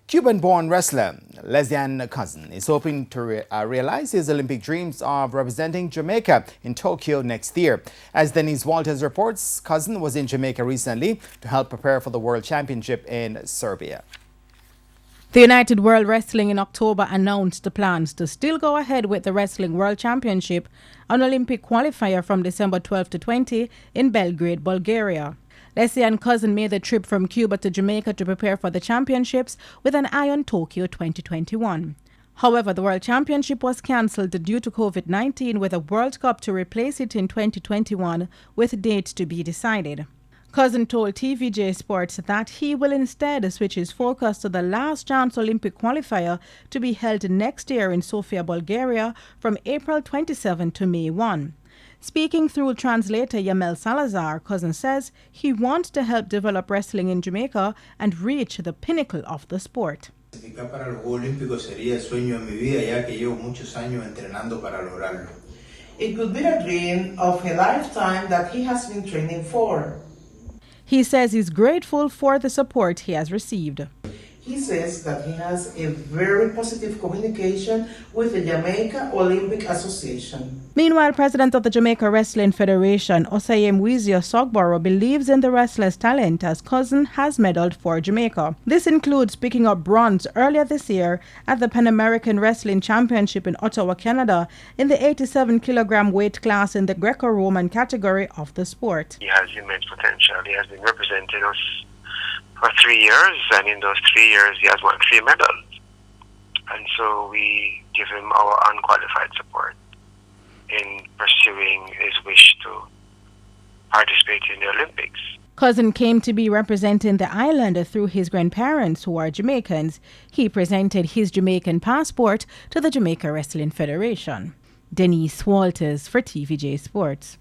Cuban-born wrestler Leslian Cousin is hoping to realize his Olympic dreams of representing Jamaica in Tokyo next year. As Denise Walters reports, Cousin was in Jamaica recently to help prepare for the World Championship in Serbia. The United World Wrestling in October announced the plans to still go ahead with the Wrestling World Championship, an Olympic qualifier from December 12 to 20 in Belgrade, Bulgaria. Leslian Cousin made the trip from Cuba to Jamaica to prepare for the championships with an eye on Tokyo 2021. However, the World Championship was cancelled due to COVID-19 with a World Cup to replace it in 2021 with dates to be decided. Cousin told TVJ Sports that he will instead switch his focus to the last chance Olympic qualifier to be held next year in Sofia, Bulgaria from April 27 to May 1. Speaking through translator Yamel Salazar, Cousin says he wants to help develop wrestling in Jamaica and reach the pinnacle of the sport. Para los Juegos Olímpicos sería el sueño de mi vida, ya que llevo muchos años entrenando para lograrlo. It could be a dream of a lifetime that he has been training for. He says he's grateful for the support he has received. He says that he has a very positive communication with the Jamaica Olympic Association. Meanwhile, President of the Jamaica Wrestling Federation, Osayem Wizio Sogboro, believes in the wrestler's talent as Cousin has medaled for Jamaica. This includes picking up bronze earlier this year at the Pan American Wrestling Championship in Ottawa, Canada, in the 87-kilogram weight class in the Greco-Roman category of the sport. He has immense potential. He has been representing us for 3 years, and in those 3 years he has won 3 medals. And so we give him our unqualified support in pursuing his wish to participate in the Olympics. Cousin came to be representing the island through his grandparents, who are Jamaicans. He presented his Jamaican passport to the Jamaica Wrestling Federation. Denise Walters for TVJ Sports.